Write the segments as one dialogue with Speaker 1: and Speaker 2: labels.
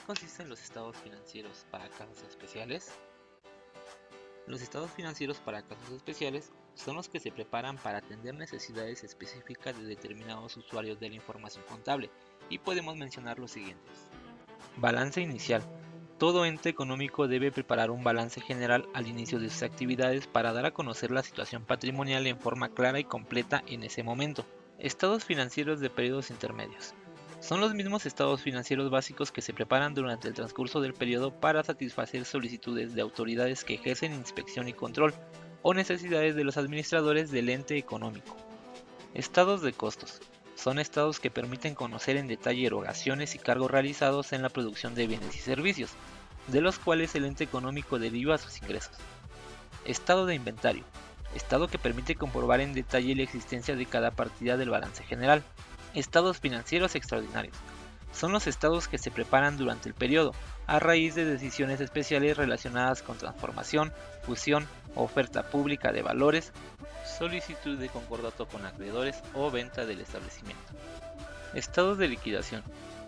Speaker 1: consisten los estados financieros para casos especiales? Los estados financieros para casos especiales son los que se preparan para atender necesidades específicas de determinados usuarios de la información contable, y podemos mencionar los siguientes. Balance inicial. Todo ente económico debe preparar un balance general al inicio de sus actividades para dar a conocer la situación patrimonial en forma clara y completa en ese momento. Estados financieros de periodos intermedios. Son los mismos estados financieros básicos que se preparan durante el transcurso del periodo para satisfacer solicitudes de autoridades que ejercen inspección y control o necesidades de los administradores del ente económico. Estados de costos. Son estados que permiten conocer en detalle erogaciones y cargos realizados en la producción de bienes y servicios, de los cuales el ente económico deriva sus ingresos. Estado de inventario. Estado que permite comprobar en detalle la existencia de cada partida del balance general. Estados financieros extraordinarios. Son los estados que se preparan durante el periodo, a raíz de decisiones especiales relacionadas con transformación, fusión, oferta pública de valores, solicitud de concordato con acreedores o venta del establecimiento. Estados de liquidación.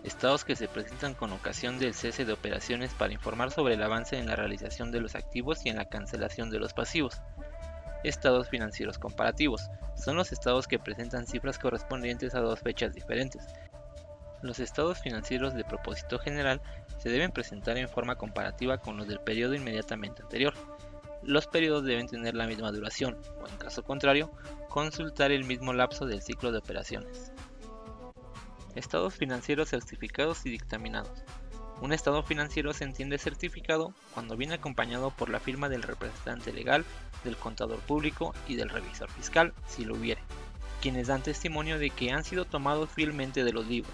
Speaker 1: Estados que se presentan con ocasión del cese de operaciones para informar sobre el avance en la realización de los activos y en la cancelación de los pasivos. Estados financieros comparativos. Son los estados que presentan cifras correspondientes a dos fechas diferentes. Los estados financieros de propósito general se deben presentar en forma comparativa con los del periodo inmediatamente anterior. Los periodos deben tener la misma duración, o en caso contrario, consultar el mismo lapso del ciclo de operaciones. Estados financieros certificados y dictaminados. Un estado financiero se entiende certificado cuando viene acompañado por la firma del representante legal, del contador público y del revisor fiscal, si lo hubiere, quienes dan testimonio de que han sido tomados fielmente de los libros.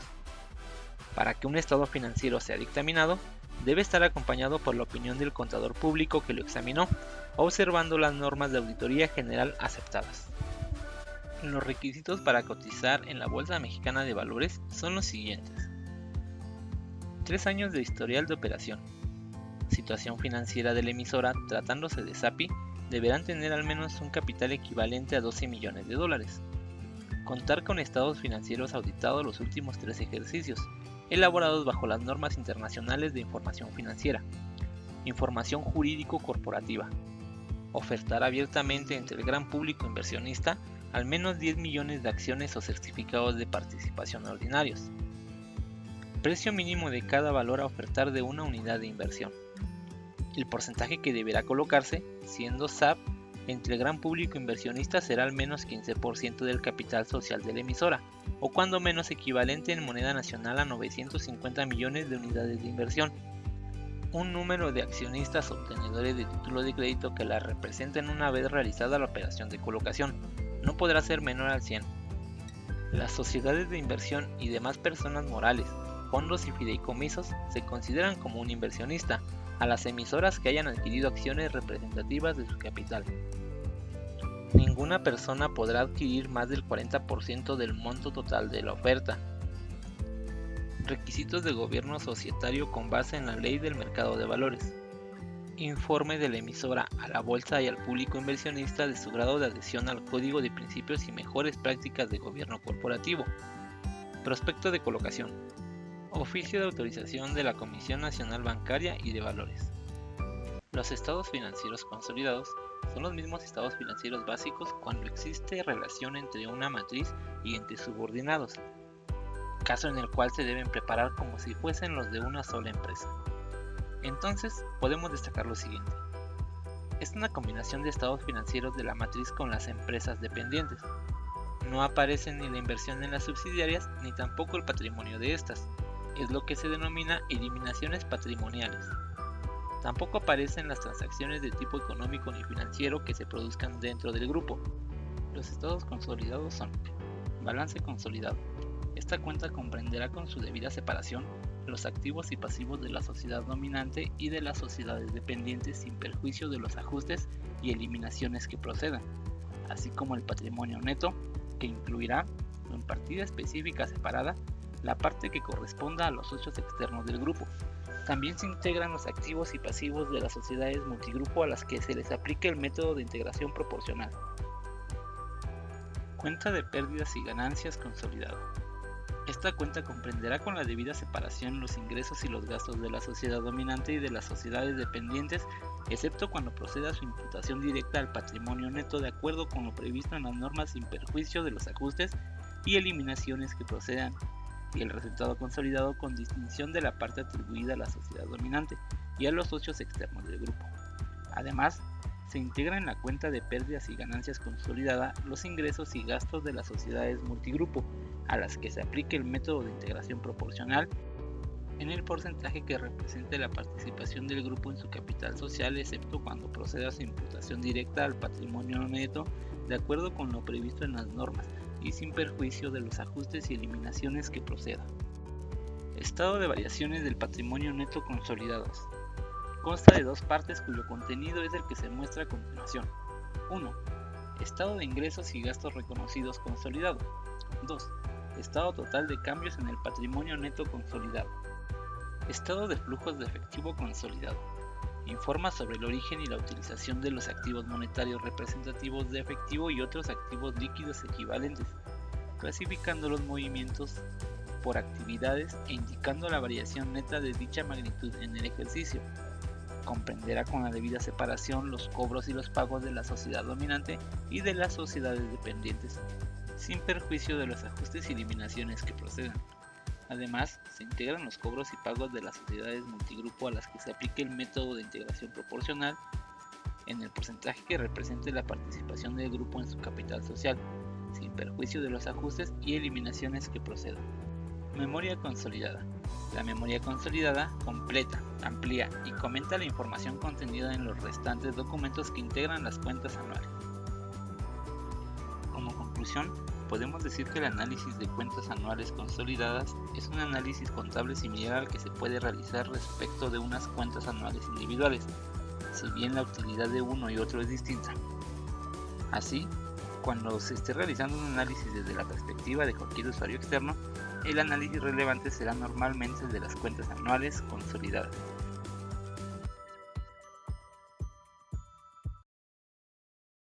Speaker 1: Para que un estado financiero sea dictaminado, debe estar acompañado por la opinión del contador público que lo examinó, observando las normas de auditoría general aceptadas. Los requisitos para cotizar en la Bolsa Mexicana de Valores son los siguientes. 3 años de historial de operación. Situación financiera de la emisora, tratándose de SAPI, deberán tener al menos un capital equivalente a $12 millones. Contar con estados financieros auditados los últimos 3 ejercicios, elaborados bajo las normas internacionales de información financiera. Información jurídico-corporativa. Ofertar abiertamente entre el gran público inversionista al menos 10 millones de acciones o certificados de participación ordinarios. Precio mínimo de cada valor a ofertar de una unidad de inversión. El porcentaje que deberá colocarse, siendo SAP, entre el gran público inversionista será al menos 15% del capital social de la emisora, o cuando menos equivalente en moneda nacional a 950 millones de unidades de inversión. Un número de accionistas obtenedores de título de crédito que la representen una vez realizada la operación de colocación. No podrá ser menor al 100. Las sociedades de inversión y demás personas morales, fondos y fideicomisos se consideran como un inversionista a las emisoras que hayan adquirido acciones representativas de su capital. Ninguna persona podrá adquirir más del 40% del monto total de la oferta. Requisitos de gobierno societario con base en la Ley del Mercado de Valores. Informe de la emisora a la bolsa y al público inversionista de su grado de adhesión al Código de Principios y Mejores Prácticas de Gobierno Corporativo. Prospecto de colocación. Oficio de autorización de la Comisión Nacional Bancaria y de Valores. Los estados financieros consolidados son los mismos estados financieros básicos cuando existe relación entre una matriz y entes subordinados, caso en el cual se deben preparar como si fuesen los de una sola empresa. Entonces, podemos destacar lo siguiente. Es una combinación de estados financieros de la matriz con las empresas dependientes. No aparecen ni la inversión en las subsidiarias ni tampoco el patrimonio de estas. Es lo que se denomina eliminaciones patrimoniales. Tampoco aparecen las transacciones de tipo económico ni financiero que se produzcan dentro del grupo. Los estados consolidados son: balance consolidado. Esta cuenta comprenderá con su debida separación los activos y pasivos de la sociedad dominante y de las sociedades dependientes sin perjuicio de los ajustes y eliminaciones que procedan, así como el patrimonio neto, que incluirá, en partida específica separada, la parte que corresponda a los socios externos del grupo. También se integran los activos y pasivos de las sociedades multigrupo a las que se les aplique el método de integración proporcional. Cuenta de pérdidas y ganancias consolidado. Esta cuenta comprenderá con la debida separación los ingresos y los gastos de la sociedad dominante y de las sociedades dependientes, excepto cuando proceda su imputación directa al patrimonio neto de acuerdo con lo previsto en las normas sin perjuicio de los ajustes y eliminaciones que procedan, y el resultado consolidado con distinción de la parte atribuida a la sociedad dominante y a los socios externos del grupo. Además, se integra en la cuenta de pérdidas y ganancias consolidada los ingresos y gastos de las sociedades multigrupo, a las que se aplique el método de integración proporcional en el porcentaje que represente la participación del grupo en su capital social, excepto cuando proceda su imputación directa al patrimonio neto de acuerdo con lo previsto en las normas y sin perjuicio de los ajustes y eliminaciones que procedan. Estado de variaciones del patrimonio neto consolidados. Consta de dos partes cuyo contenido es el que se muestra a continuación. 1. Estado de ingresos y gastos reconocidos consolidado. 2. Estado total de cambios en el patrimonio neto consolidado. Estado de flujos de efectivo consolidado. Informa sobre el origen y la utilización de los activos monetarios representativos de efectivo y otros activos líquidos equivalentes, clasificando los movimientos por actividades e indicando la variación neta de dicha magnitud en el ejercicio. Comprenderá con la debida separación los cobros y los pagos de la sociedad dominante y de las sociedades dependientes, sin perjuicio de los ajustes y eliminaciones que procedan. Además, se integran los cobros y pagos de las sociedades multigrupo a las que se aplique el método de integración proporcional en el porcentaje que represente la participación del grupo en su capital social, sin perjuicio de los ajustes y eliminaciones que procedan. Memoria consolidada. La memoria consolidada completa, amplía y comenta la información contenida en los restantes documentos que integran las cuentas anuales. Como conclusión, podemos decir que el análisis de cuentas anuales consolidadas es un análisis contable similar al que se puede realizar respecto de unas cuentas anuales individuales, si bien la utilidad de uno y otro es distinta. Así, cuando se esté realizando un análisis desde la perspectiva de cualquier usuario externo, el análisis relevante será normalmente el de las cuentas anuales consolidadas.